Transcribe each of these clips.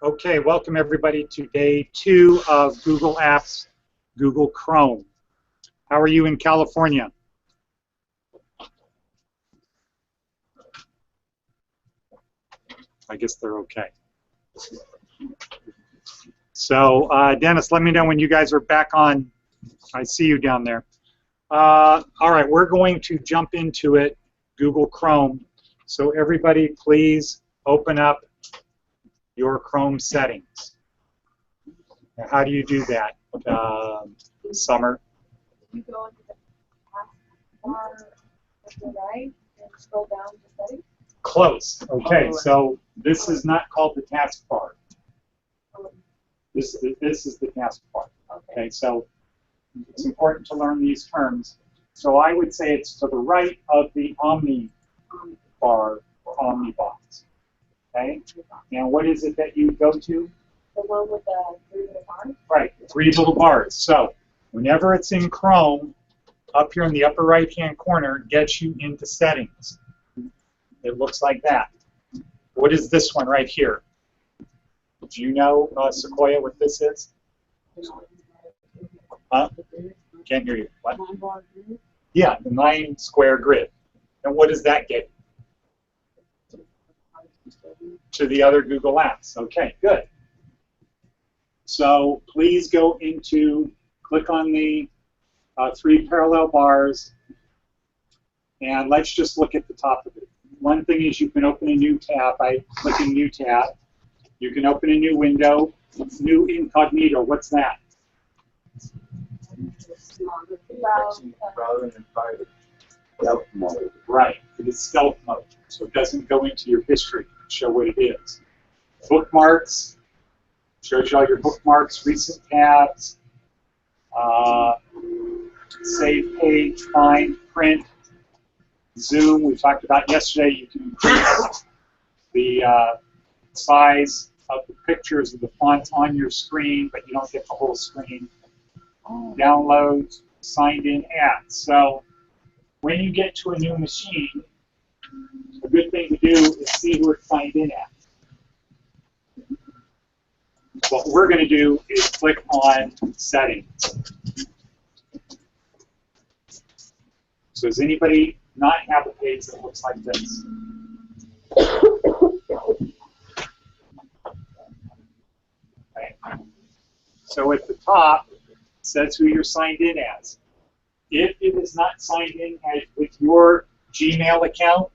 Okay, welcome everybody to day 2 of Google Apps, Google Chrome. How are you in California? I guess they're okay. So, Dennis, let me know when you guys are back on. I see you down there. All right, we're going to jump into it, Google Chrome. So everybody, please open up your Chrome settings. Now, how do you do that, Summer? You go into the taskbar to the right and scroll down to settings. Close. Okay, so this is not called the taskbar. This is the taskbar. Okay, so it's important to learn these terms. So I would say it's to the right of the Omni bar or Omni box. Okay, and what is it that you go to? The one with the 3 little bars? Right, 3 little bars. So whenever it's in Chrome, up here in the upper right-hand corner, gets you into settings. It looks like that. What is this one right here? Do you know, Sequoia, what this is? Huh? Can't hear you. What? Yeah, the 9-square grid. And what does that get? To the other Google apps. Okay, good. So please go into, click on the 3 parallel bars, and let's just look at the top of it. One thing is you can open a new tab by clicking New Tab. You can open a new window. New incognito. What's that? Rather than private. Stealth mode. Right. It is stealth mode, so it doesn't go into your history and show what it is. Bookmarks. Shows you all your bookmarks, recent tabs, save page, find, print, zoom. We talked about yesterday. You can increase the size of the pictures of the fonts on your screen, but you don't get the whole screen. Downloads, signed in apps. So when you get to a new machine, a good thing to do is see who it's signed in at. What we're going to do is click on Settings. So does anybody not have a page that looks like this? Okay. So at the top, it says who you're signed in as. If it is not signed in as with your Gmail account,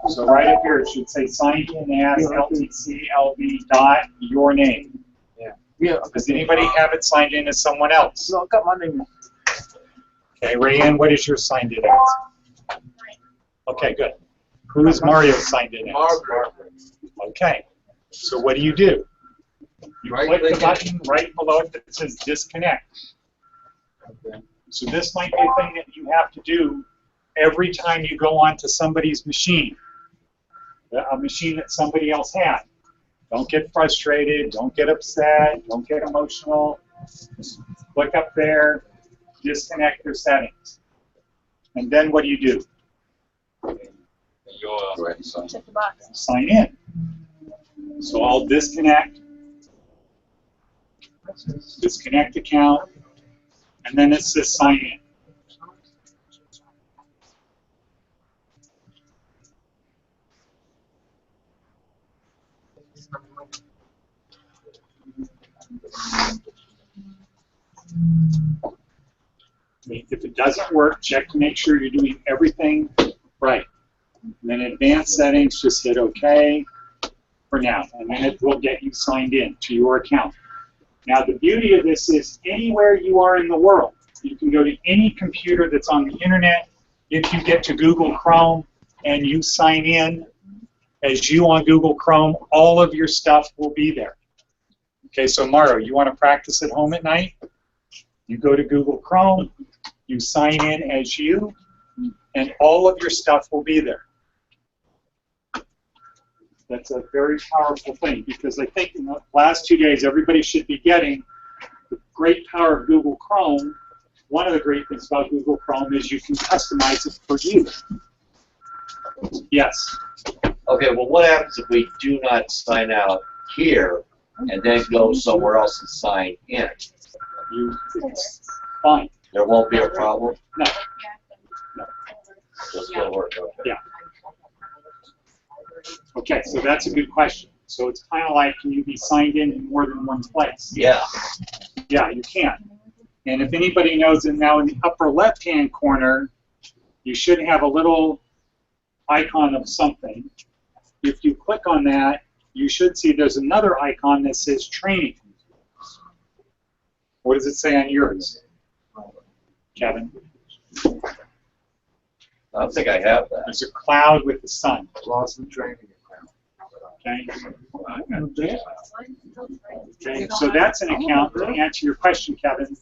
so right up here, it should say signed in as LTCLB dot your name. Yeah. Does anybody have it signed in as someone else? No, I got my name. Okay, Rayanne, what is yours signed in as? Okay, good. Who is Mario signed in as? Margaret. Okay. So what do? You click the button right below it that says disconnect. Okay. So this might be a thing that you have to do every time you go onto somebody's machine, a machine that somebody else had. Don't get frustrated, don't get upset, don't get emotional. Just click up there, disconnect your settings. And then what do? Check the box. Sign in. So I'll disconnect account, and then it says sign in. If it doesn't work, check to make sure you're doing everything right. And then advanced settings, just hit OK for now, and then it will get you signed in to your account. Now the beauty of this is anywhere you are in the world, you can go to any computer that's on the internet. If you get to Google Chrome and you sign in as you on Google Chrome, all of your stuff will be there. Okay, so Mario, you want to practice at home at night? You go to Google Chrome, you sign in as you, and all of your stuff will be there. That's a very powerful thing, because I think in the last 2 days everybody should be getting the great power of Google Chrome. One of the great things about Google Chrome is you can customize it for you. Yes? Okay, well, what happens if we do not sign out here and then go somewhere else and sign in? It's fine. There won't be a problem? No. It'll still work, okay. Yeah. Okay, so that's a good question. So it's kind of like, can you be signed in more than one place? Yeah. Yeah, you can. And if anybody knows it now, in the upper left-hand corner, you should have a little icon of something. If you click on that, you should see there's another icon that says training. What does it say on yours, Kevin? I don't think I have that. There's a cloud with the sun. Larson training account. Okay. Okay. So that's an account, to answer your question, Kevin.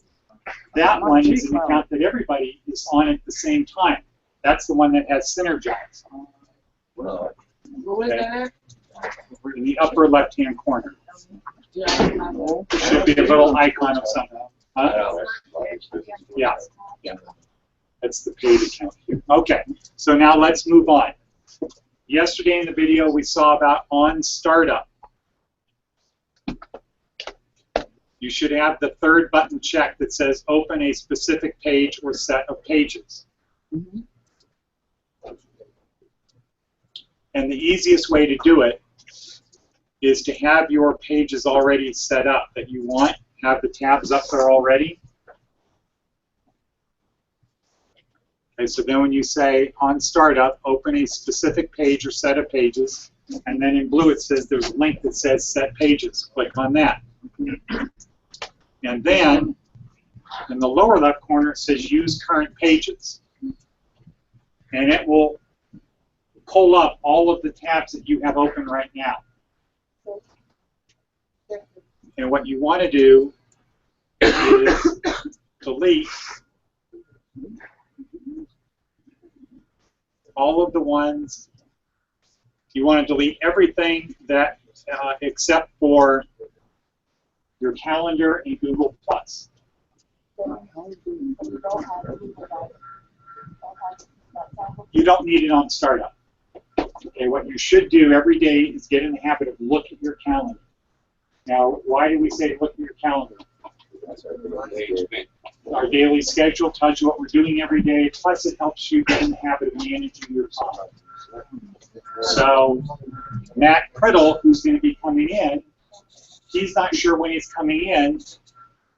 That one is an account that everybody is on at the same time. That's the one that has Synergize. Well, What was that? In the upper left-hand corner. There should be a little icon of something. Huh? Yeah. Yeah. That's the paid account here. Okay, so now let's move on. Yesterday in the video we saw about on startup. You should have the third button checked that says open a specific page or set of pages. And the easiest way to do it is to have your pages already set up that you want, have the tabs up there already. Okay, so then when you say on startup, open a specific page or set of pages, and then in blue it says there's a link that says set pages. Click on that. And then in the lower left corner it says use current pages. And it will pull up all of the tabs that you have open right now. And what you want to do is delete all of the ones. You want to delete everything that except for your calendar and Google+. You don't need it on startup. Okay, what you should do every day is get in the habit of look at your calendar. Now, why do we say look at your calendar? Our daily schedule tells you what we're doing every day, plus it helps you get in the habit of managing your time. So, Matt Priddle, who's going to be coming in, he's not sure when he's coming in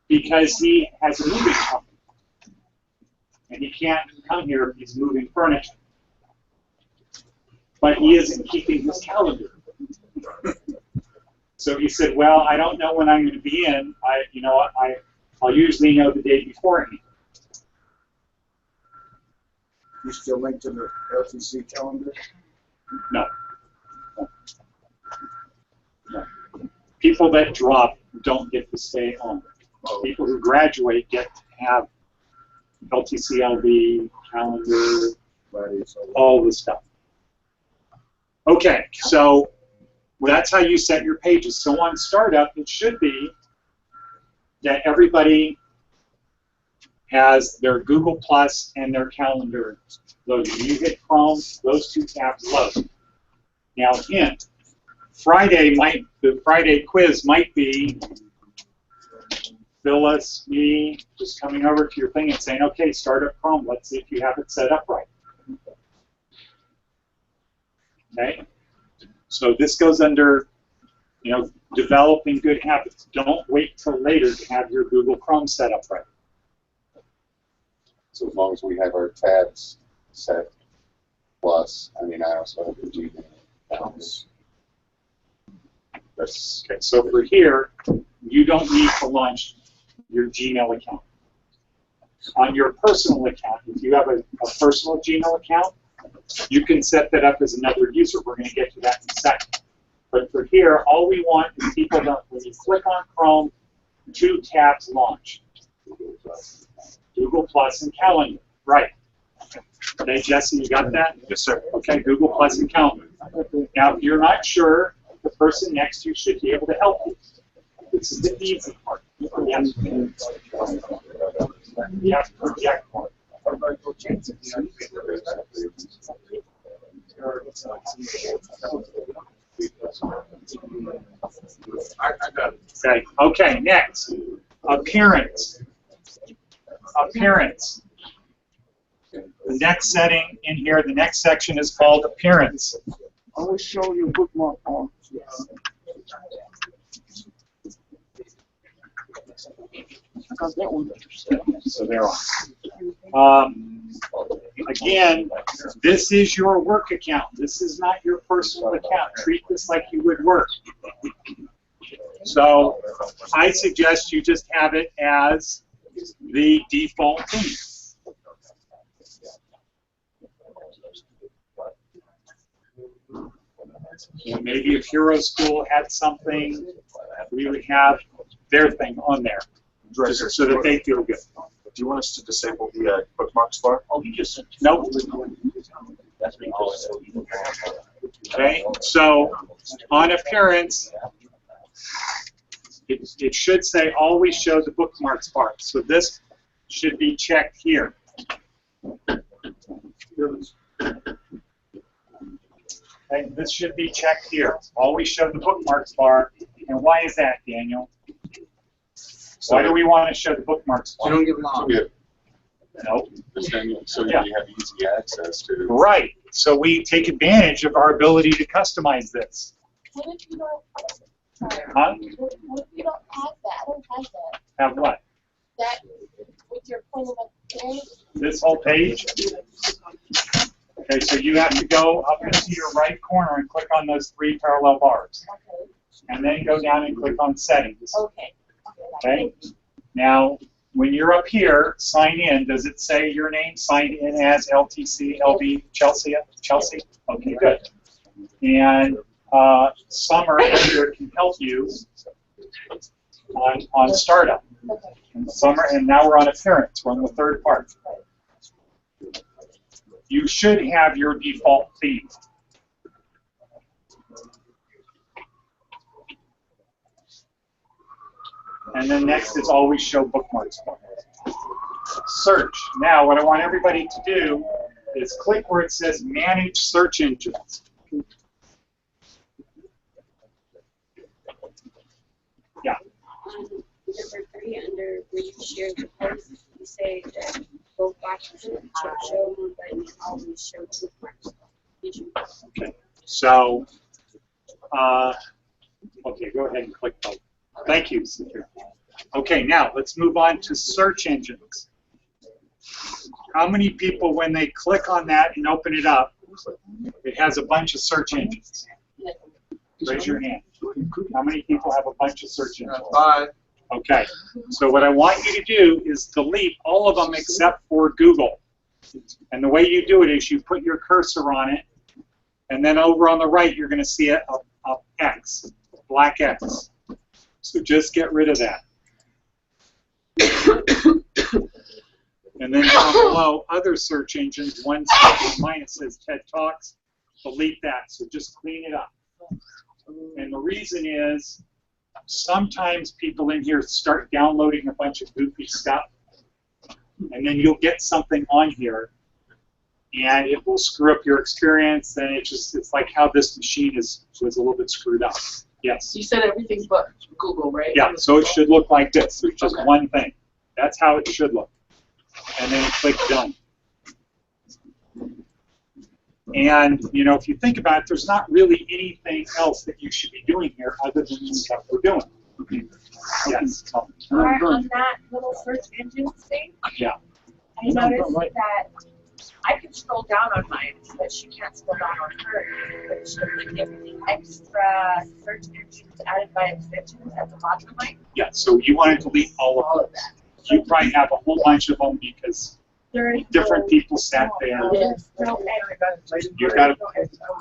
because he has a moving company. And he can't come here if he's moving furniture. But he isn't keeping his calendar. So he said, well, I don't know when I'm going to be in. I'll usually know the day beforehand. You still linked to the LTC calendar? No. No. People that drop don't get to stay on. People who graduate get to have LTCLB, calendar, all the stuff. Okay, so that's how you set your pages. So on startup, it should be that everybody has their Google Plus and their calendar loaded. When you hit Chrome, those two tabs load. Now, hint, the Friday quiz might be Phyllis, me, just coming over to your thing and saying, okay, start up Chrome. Let's see if you have it set up right. Okay? So this goes under, developing good habits. Don't wait till later to have your Google Chrome set up right. So as long as we have our tabs set plus, I also have the Gmail accounts. Okay, so for here, you don't need to launch your Gmail account. On your personal account, if you have a personal Gmail account, you can set that up as another user. We're going to get to that in a second. But for here, all we want is people to, when you click on Chrome, two tabs launch. Google Plus and Calendar. Right. Okay, Jesse, you got that? Yes, sir. Okay, Google Plus and Calendar. Now, if you're not sure, the person next to you should be able to help you. This is the easy part. You have to project more. I got it. Okay. Okay. Next, appearance. Appearance. The next setting in here, the next section is called appearance. I will show you bookmark on. I got that one. So there are. Again, this is your work account. This is not your personal account. Treat this like you would work. So I suggest you just have it as the default theme. Maybe if Hero School had something, we would have their thing on there, just so that they feel good. Do you want us to disable the bookmarks bar? Oh, you just Nope. that's me. Okay, so on appearance, it should say always show the bookmarks part. So this should be checked here. Okay, this should be checked here. Always show the bookmarks bar. And why is that, Daniel? Why do we want to show the bookmarks bar? You don't get lost. Yeah, Nope. so Yeah. you have easy access to. Right. So we take advantage of our ability to customize this. What if you don't, sorry, Huh? what if you don't have that? I don't have that. Have what? That, with your point of appearance, This whole page? Okay, so you have to go up into your right corner and click on those 3 parallel bars. okay, And then go down and click on settings. okay. Okay? Now, when you're up here, sign in, does it say your name signed in as LTC, LB, Chelsea? Chelsea? Okay, good. And Summer here can help you on startup. Okay. And Summer, and now we're on appearance. We're on the 3rd part. You should have your default theme. And then next is always show bookmarks. Search. Now, what I want everybody to do is click where it says Manage Search Engines. Yeah. Number 3, under where you share the post, you say that both boxes should show one, but you always show bookmarks. Did you? Okay. So, okay, go ahead and click both. Thank you, Sophia. Okay, now let's move on to search engines. How many people, when they click on that and open it up, it has a bunch of search engines? Raise your hand. How many people have a bunch of search engines? 5. Okay, so what I want you to do is delete all of them except for Google. And the way you do it is you put your cursor on it, and then over on the right you're going to see a X, a black X. So just get rid of that. And then down below, other search engines, one mine it says TED Talks, delete that. So just clean it up. And the reason is, sometimes people in here start downloading a bunch of goofy stuff, and then you'll get something on here, and it will screw up your experience, and it's like how this machine was a little bit screwed up. Yes. You said everything but Google, right? Yeah, so it should look like this. There's just one thing. That's how it should look. And then click Done. And, you know, if you think about it, there's not really anything else that you should be doing here other than the stuff we're doing. Yes. Right on that little search engine thing, Yeah. I noticed that I can scroll down on mine, but she can't scroll down on hers. But she'll give me extra search engines added by extensions at the bottom of mine. Yeah, so you want to delete all of that. You probably have a whole bunch of them because There is different no- people sat there. Yes. No extra. You've got to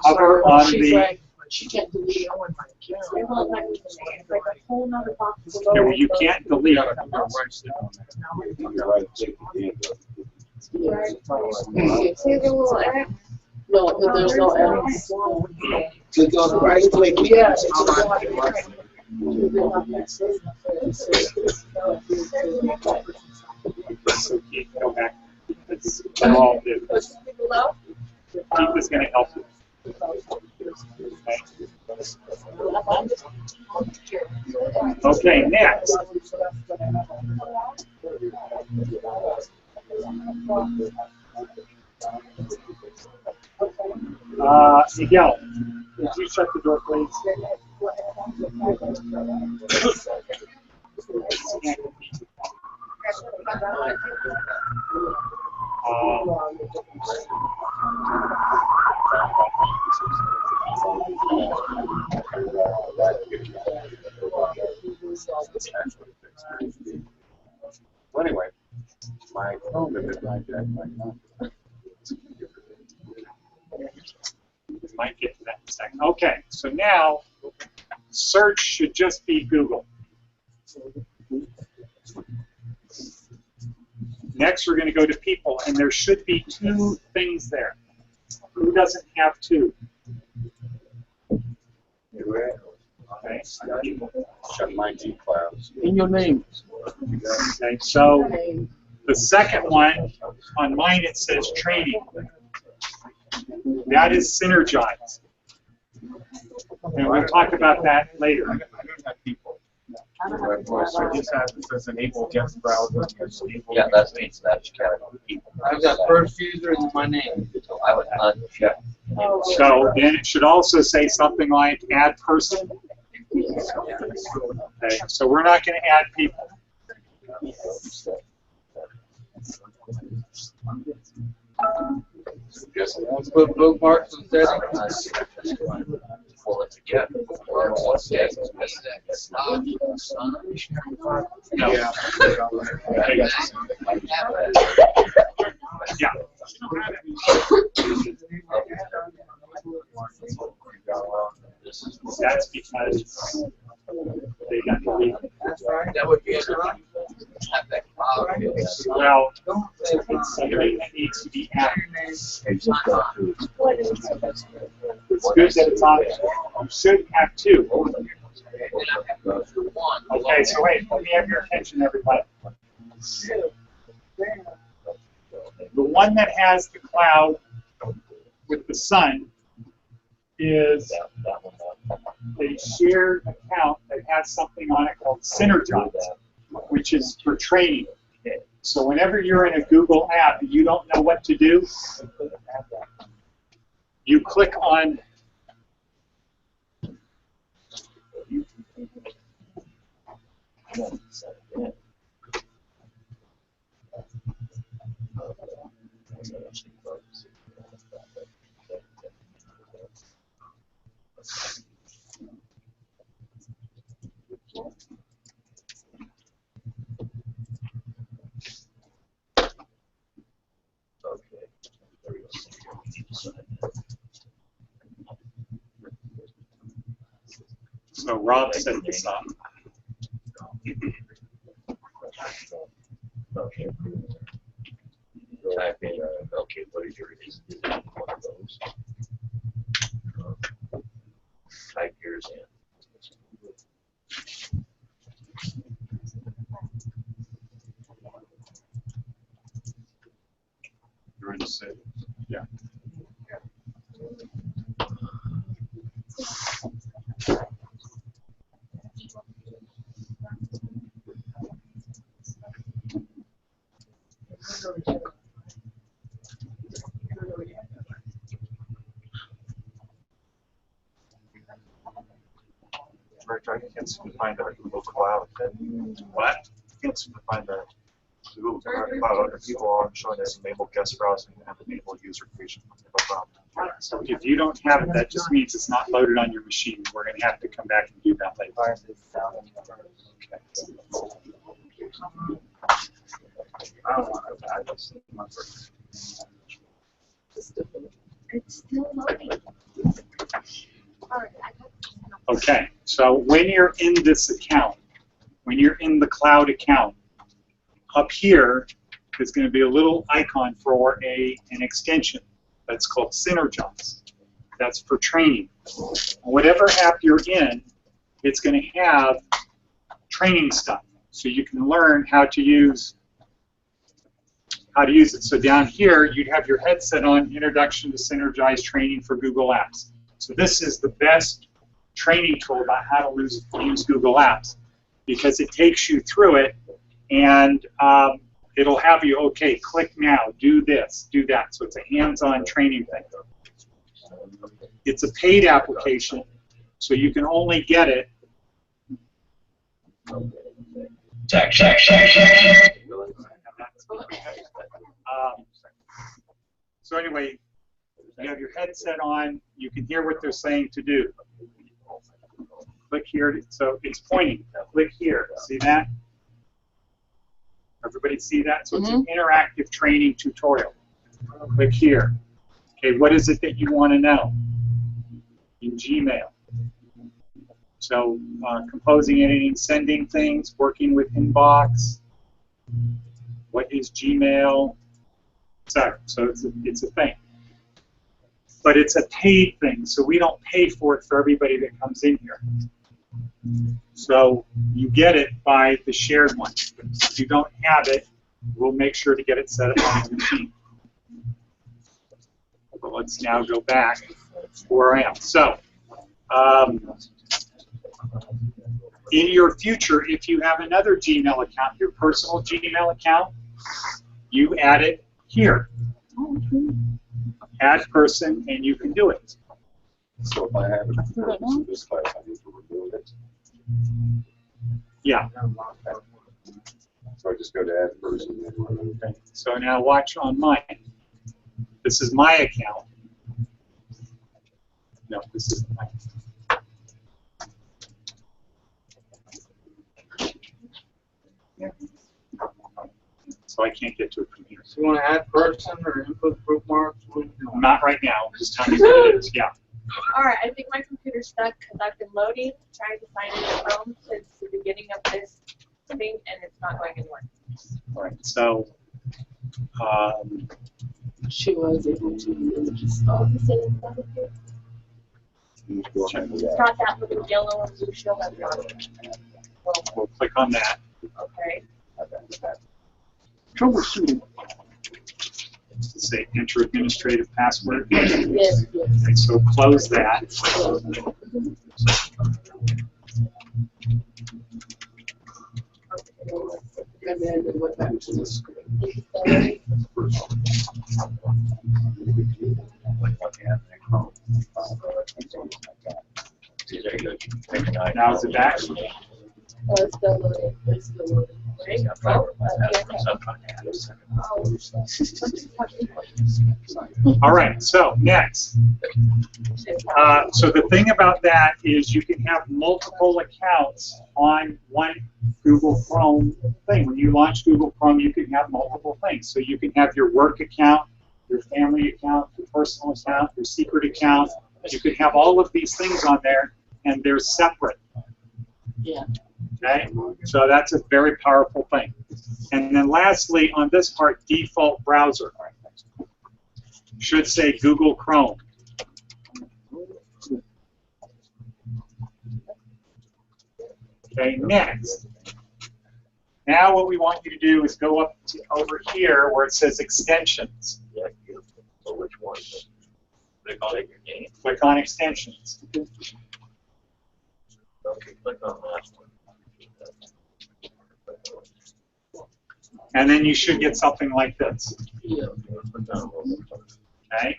hover on She's the. like, she can't delete it. It won't let me delete. It's like a whole nother box below. Yeah, well, you can't delete it. Right. See the little X? No, there's no X. Click on the right click. Yeah. So Keith, go back. They're all new. Below? Keith is going to help you. Okay, next. Miguel, would you shut the door, please? Well, anyway, my phone didn't hijack my phone. Might get to that in a second. Okay, so now search should just be Google. Next, we're going to go to people, and there should be two things there. Who doesn't have two? Okay, Shut my G clouds. In your name. okay, so the second one, on mine it says training. That is synergize. And we'll talk about that later. I don't have people. I just have, it says enable guest browser. Yeah, that means that's category people. I've got first user in my name. So I would uncheck. So then it should also say something like add person. Okay, so we're not going to add people. Yes. Let's put bookmarks and settings. Pull it together. No. Yeah. Yeah. That's because they got deleted. That would be enough. Well, it's something that needs to be added. It's good that it's on there. You should have two. Okay, so wait, let me have your attention, everybody. The one that has the cloud with the sun is a shared account that has something on it called Synergize, which is for training. So whenever you're in a Google app and you don't know what to do, you click on so Rob set this up. Type in, okay, what is your, is it one of those? Type yours in. You're in the city. Yeah. I can't seem to find that Google Cloud. What? I can't seem to find that Google Cloud under people on showing us enable guest browsing and enable user creation. So if you don't have it, that just means it's not loaded on your machine. We're going to have to come back and do that later. Okay. I don't want to add this. It's still loading. Alright, I got Okay, so when you're in this account, when you're in the cloud account, up here is going to be a little icon for an extension that's called Synergize. That's for training. Whatever app you're in, it's going to have training stuff. So you can learn how to use how to use it. So down here, you'd have your headset on, Introduction to Synergized Training for Google Apps. So this is the best training tool about how to use Google Apps because it takes you through it and it'll have you, okay, click now, do this, do that. So it's a hands-on training thing. It's a paid application, so you can only get it. So anyway, you have your headset on, you can hear what they're saying to do. Click here, so it's pointing, click here, see that? Everybody see that? So it's an interactive training tutorial. Click here. Okay, what is it that you want to know in Gmail? So composing, editing, sending things, working with inbox. What is Gmail? So it's a thing. But it's a paid thing, so we don't pay for it for everybody that comes in here. So you get it by the shared one. If you don't have it, we'll make sure to get it set up on the machine. But let's now go back to where I am. So in your future, if you have another Gmail account, your personal Gmail account, you add it here. Add person, and you can do it. So if I have it, this file, I need to remove it. Yeah. So I just go to add person. Okay. So now watch on mine. This is my account. No, this isn't mine. So I can't get to it from here. So you want to add person or input bookmarks? Not right now. Just tell me what it is. Yeah. All right, I think my computer's stuck because I've been loading, trying to find it in Chrome since the beginning of this thing, and it's not going anywhere. All right. So. She was able to Oh, you said it's not here? It's not that little yellow and blue shell that's on it. We'll click on that. Okay. Troubleshooting. Say enter administrative password. yes, yes. Okay, so close that. And then we went back to the screen. Now is it back? Oh, it's still loading. It's still loading. All right, so next. So the thing about that is you can have multiple accounts on one Google Chrome thing. When you launch Google Chrome, you can have multiple things. So you can have your work account, your family account, your personal account, your secret account. You can have all of these things on there, and they're separate. Yeah. Okay, so that's a very powerful thing. And then lastly, on this part, default browser should say Google Chrome. Okay, next. Now what we want you to do is go up to over here where it says extensions. So which one? Click on it, your name. Click on extensions. Okay, click on that one. And then you should get something like this. Yeah. Okay?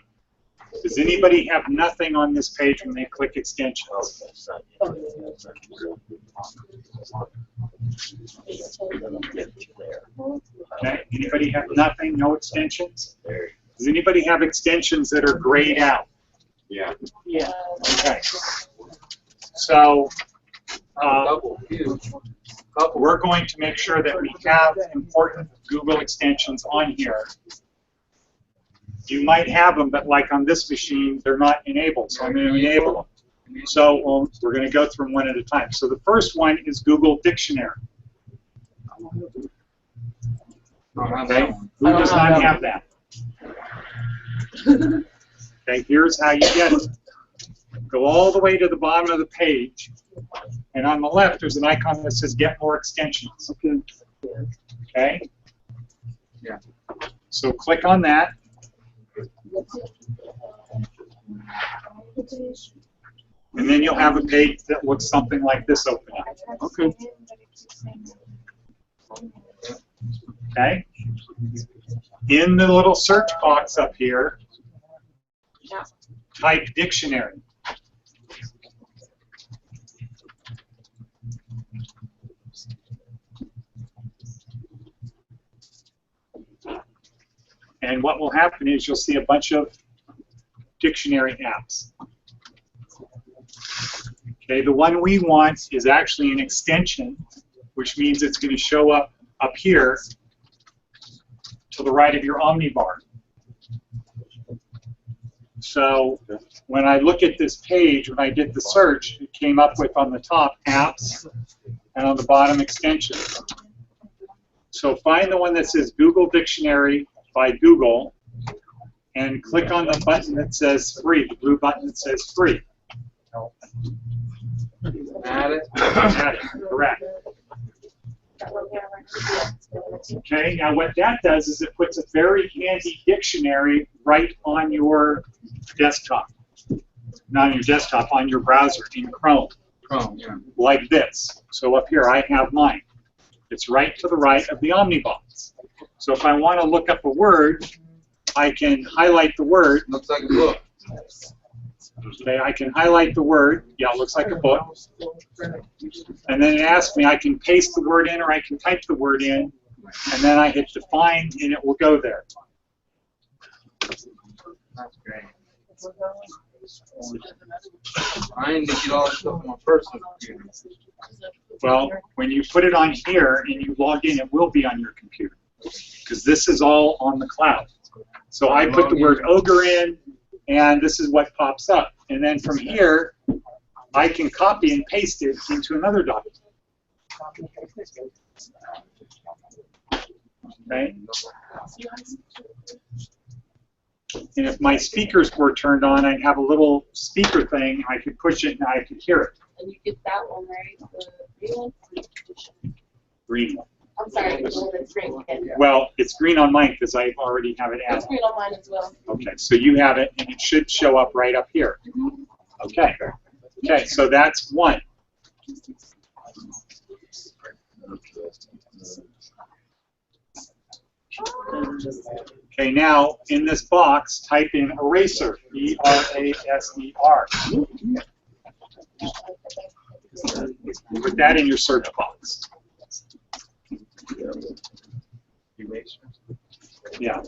Does anybody have nothing on this page when they click extensions? Okay? Anybody have nothing, no extensions? Does anybody have extensions that are grayed out? Yeah. Yeah. Okay. So we're going to make sure that we have important Google extensions on here. You might have them, but like on this machine, they're not enabled, so I'm going to enable them. So we're going to go through them one at a time. So the first one is Google Dictionary. Okay, who does not have that? Okay, here's how you get it. Go all the way to the bottom of the page, and on the left there's an icon that says Get More Extensions. Okay? Yeah. So click on that. And then you'll have a page that looks something like this open up. Okay. Okay? In the little search box up here, type dictionary. And what will happen is you'll see a bunch of dictionary apps. Okay, the one we want is actually an extension, which means it's going to show up here to the right of your omnibar. So when I look at this page, when I did the search, it came up with on the top apps and on the bottom extensions. So find the one that says Google Dictionary by Google and click on the button that says free, the blue button that says free. Add it. Add it, correct. Okay, now what that does is it puts a very handy dictionary right on your desktop. Not on your desktop, on your browser, in Chrome. Chrome, yeah. Like this. So up here I have mine. It's right to the right of the Omnibox. So if I want to look up a word, I can highlight the word. Looks like a book. Okay, I can highlight the word. Yeah, it looks like a book. And then it asks me, I can paste the word in or I can type the word in. And then I hit define and it will go there. That's great. I need to get all this stuff on my personal computer. Well, when you put it on here and you log in, it will be on your computer. Because this is all on the cloud. So I put the word ogre in, and this is what pops up. And then from here, I can copy and paste it into another document. Okay? And if my speakers were turned on, I'd have a little speaker thing. I could push it and I could hear it. And you get that one, right? The green one? Green one. I'm sorry, the one that's green. Well, it's green on mine because I already have it It's added. green on mine as well. Okay, so you have it, and it should show up right up here. Okay. Okay, so that's one. Okay, now in this box, type in eraser, E-R-A-S-E-R. Put that in your search box. Yeah.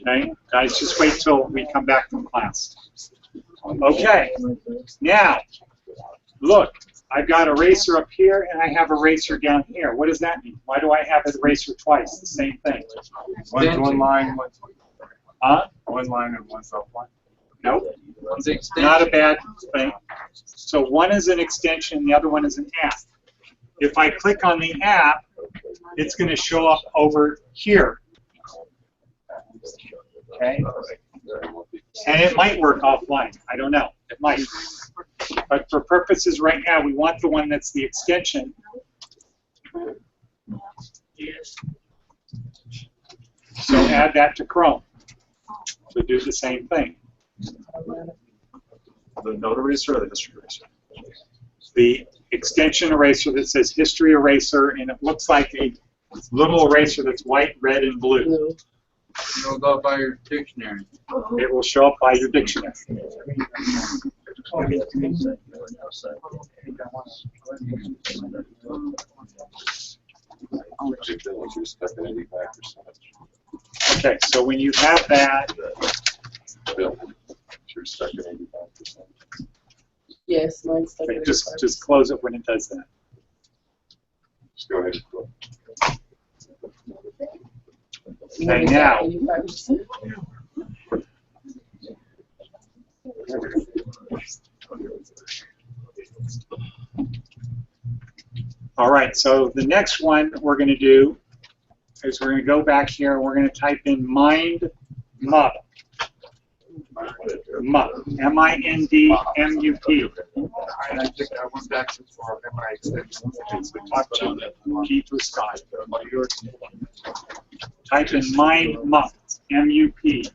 Okay, guys, just wait till we come back from class. Okay, now, look, I've got eraser up here and I have eraser down here. What does that mean? Why do I have eraser twice? The same thing. One line, Huh? one line and one subline. Nope. One's the extension. Not a bad thing. So one is an extension, the other one is an app. If I click on the app, it's going to show up over here. Okay? And it might work offline. I don't know. It might. But for purposes right now, we want the one that's the extension. So add that to Chrome. So do the same thing. The note eraser or the history eraser? The extension eraser that says history eraser, and it looks like a little eraser that's white, red, and blue. It'll go by your dictionary. It will show up by your dictionary. Okay, so when you have that, You're stuck at 85%. Yes, mine's stuck. okay, just close it when it does that. Just go ahead. Okay, now, 85%. all right, so the next one we're going to do is we're going to go back here and we're going to type in mind mud. MUP. M-I-N-D-M-U-P. And I think I went back to for MI extension. Talk to Keith or Scott. Type in Mind MUP. M-U-P.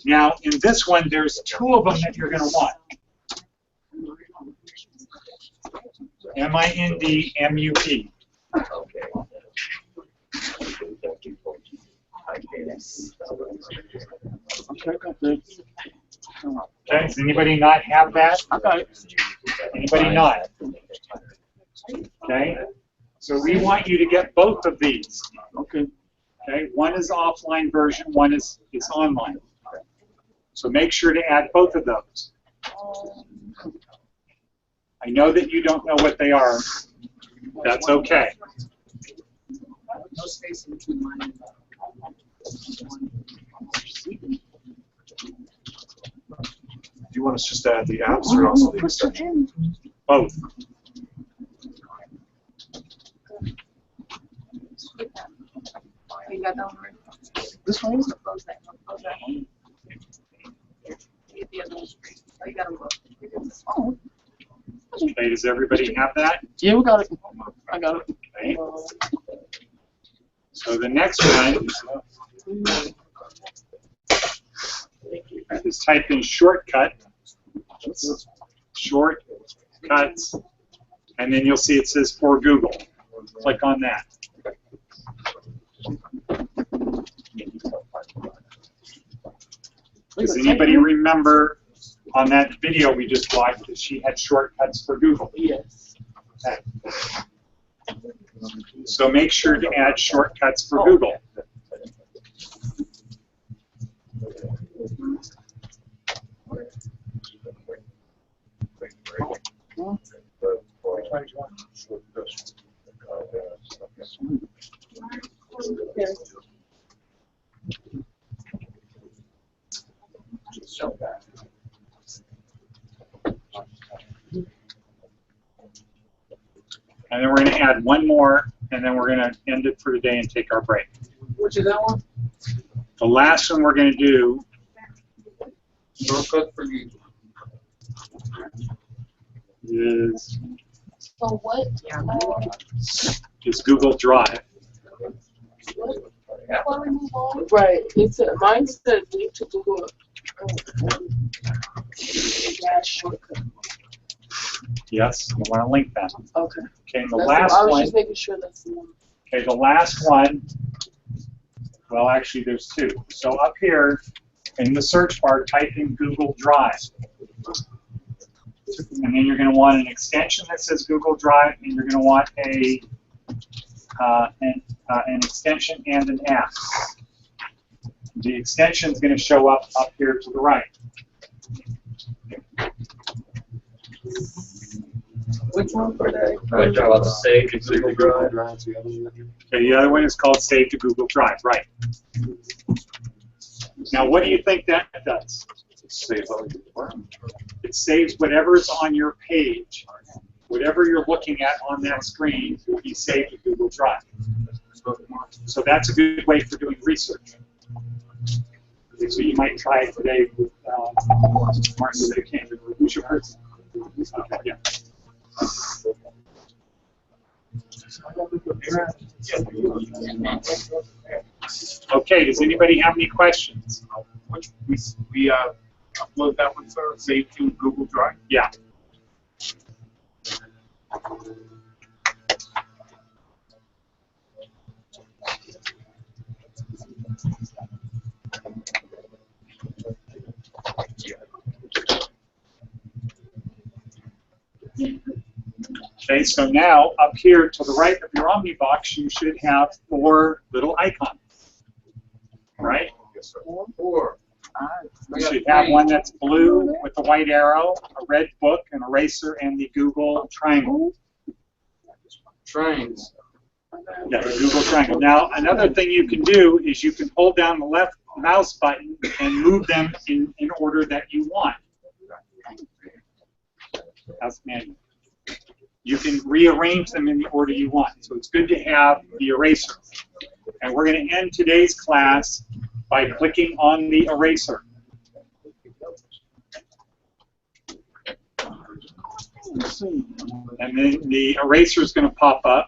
Now, in this one, there's two of them that you're going to want. M-I-N-D-M-U-P. Okay, does anybody not have that? Okay. Anybody not? Okay, so we want you to get both of these. Okay. Okay, one is offline version, one is online. So make sure to add both of those. I know that you don't know what they are. That's okay. No space in between mine. Do you want us just to add the apps or also the extension? Both. You got that one right? This one? Close that one. Close that one. Get the other one straight. Oh, you got them both. Oh. Okay, does everybody have that? Yeah, we got it. I got it. Okay. So the next one is type in shortcut. Shortcuts. And then you'll see it says for Google. Click on that. Does anybody remember on that video we just watched that she had shortcuts for Google? Yes. Okay. So make sure to add shortcuts for Google. And then we're going to add one more, and then we're going to end it for today and take our break. Which is that one? The last one we're going to do Shortcut for you. is So what? Google Drive. Before we move on, Right. It's mine said link to Google. Yeah, shortcut. Yes, you want to link that. Okay. Okay, and the That's last I was one. just making sure that's the one. Okay, the last one. Well, actually, there's two. So up here in the search bar, type in Google Drive. And then you're going to want an extension that says Google Drive, and you're going to want an extension and an app. The extension is going to show up here to the right. Which one for that? Right, talk about the save to Google Drive. Okay, the other one is called Save to Google Drive, right. Now, what do you think that does? It saves whatever's on your page. Whatever you're looking at on that screen will be saved to Google Drive. So that's a good way for doing research. Okay, so you might try it today with Martin Luther King. Who's your person? Okay, yeah. Okay, does anybody have any questions? Which we upload that one, sir, save to Google Drive? Yeah. Okay, so now up here to the right of your Omnibox, you should have 4 little icons, right? Yes, sir. 4. You should have one that's blue with the white arrow, a red book, an eraser, and the Google triangle. Trains. Yeah, the Google triangle. Now, another thing you can do is you can hold down the left mouse button and move them in order that you want. That's manual. You can rearrange them in the order you want. So it's good to have the eraser. And we're going to end today's class by clicking on the eraser. And then the eraser is going to pop up.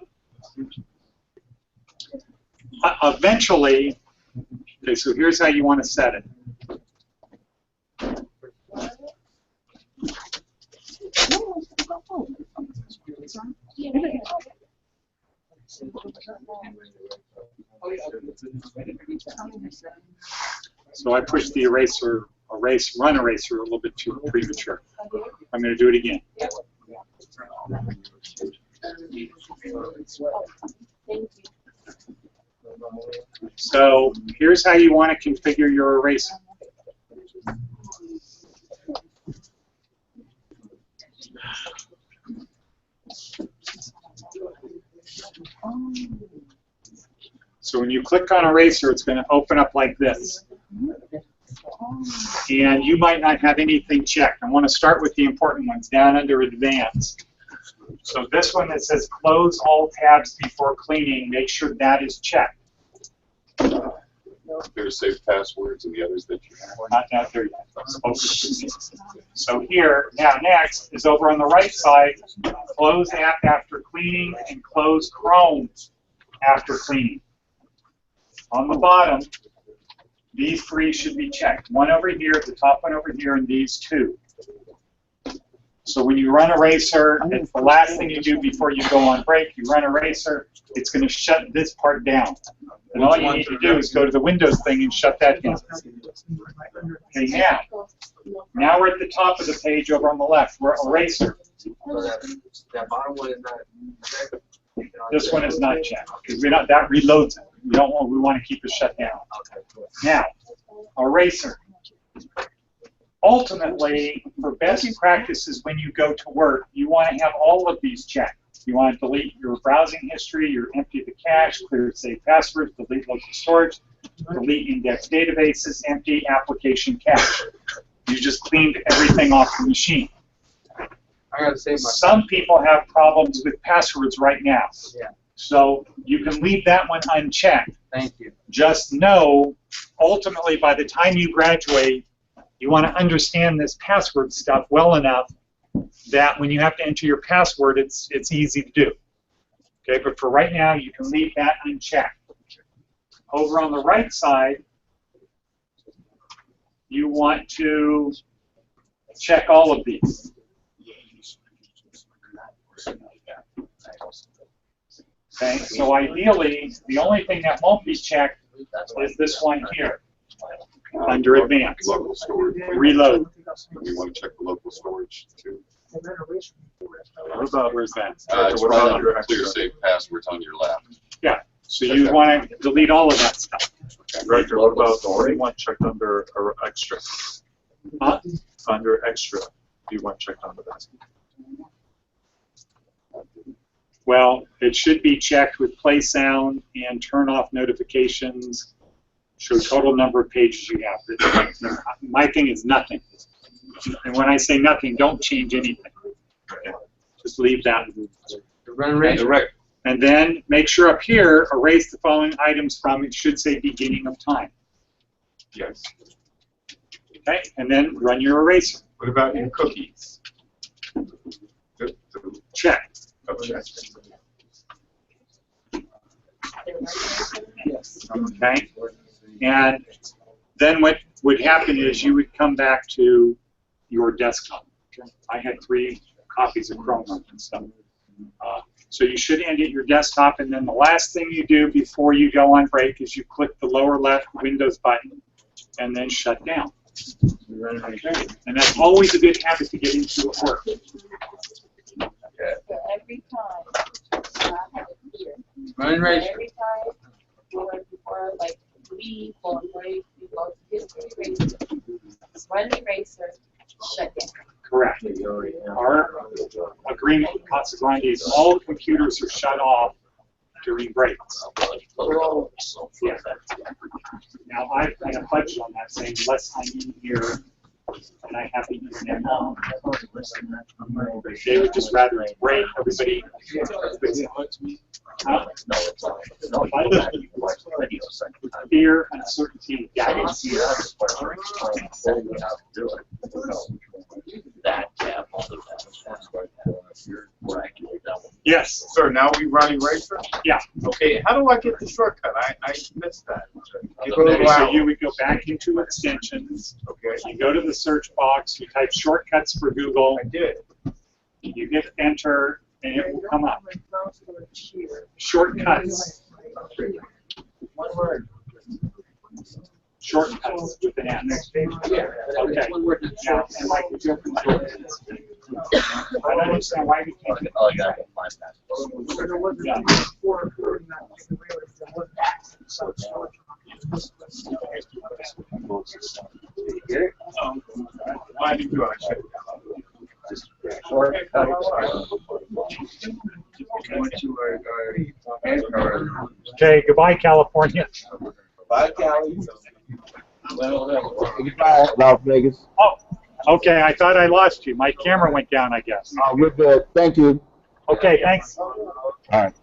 Eventually, okay, so here's how you want to set it. So I pushed the run eraser a little bit too premature. I'm going to do it again. So here's how you want to configure your eraser. So when you click on eraser, it's going to open up like this. And you might not have anything checked. I want to start with the important ones down under Advanced. So this one that says close all tabs before cleaning, make sure that is checked. There's safe passwords and the others that you have. We're not down there yet. So here, now next is over on the right side, close app after cleaning and close Chrome after cleaning. On the bottom, these three should be checked. One over here, the top one over here, and these two. So when you run eraser, it's the last thing you do before you go on break. You run eraser, it's going to shut this part down. And all you need to do is go to the Windows thing and shut that down. Okay, now we're at the top of the page over on the left. We're eraser. That bottom one is not checked. This one is not checked because that reloads it. We want to keep it shut down. Now, eraser. Ultimately, for best practices when you go to work, you want to have all of these checked. You want to delete your browsing history, empty the cache, clear save passwords, delete local storage, delete index databases, empty application cache. You just cleaned everything off the machine. I gotta save my. Some people have problems with passwords right now. Yeah. So you can leave that one unchecked. Thank you. Just know, ultimately, by the time you graduate, you want to understand this password stuff well enough that when you have to enter your password, it's easy to do. Okay, but for right now, you can leave that unchecked. Over on the right side, you want to check all of these. Okay, so ideally, the only thing that won't be checked is this one here, under Advanced. Local storage. Reload. We want to check the local storage too. Where's that? It's right under clear safe passwords on your left. Yeah, so you want to delete all of that stuff. Director, what about the only one checked under extra? Huh? Under extra, do you want checked under that? Well, it should be checked with play sound and turn off notifications. Show total number of pages you have. My thing is nothing. And when I say nothing, don't change anything. Just leave that. Run eraser. And then make sure up here, erase the following items from, it should say beginning of time. Yes. Okay, and then run your eraser. What about in cookies? Check. Okay. Okay, and then what would happen is you would come back to your desktop. I had 3 copies of Chrome and stuff. So you should end at your desktop, and then the last thing you do before you go on break is you click the lower left Windows button and then shut down. Okay. And that's always a good habit to get into at work. So every time, I have it here. Run eraser. Every time, before like leave or break, you go to history eraser, run eraser, shut down. Correct. Our agreement with Casa Grande is all the computers are shut off during breaks. Yeah. Now, I've kind of pledged on that, saying unless I'm in here And I have to use them now. They would just rather break everybody. Huh? Fear, uncertainty, guidance. That, yeah, all of that. We're actually done with Yes. So now we running racer? Yeah. Okay, how do I get the shortcut? I missed that. Okay, so you would go back into extensions. Okay, You go to the search box. You type shortcuts for Google. I did. You hit enter, and it will come up. Shortcuts. One word. Shortcuts with an S. Okay. Now, and like if you open shortcuts, I don't understand why we can't. Oh, yeah, my bad. Yeah. Why did you actually? Okay, goodbye, California. Bye, Callie. Goodbye, Las Vegas. Oh, okay, I thought I lost you. My camera went down, I guess. We're good. Thank you. Okay, thanks. All right.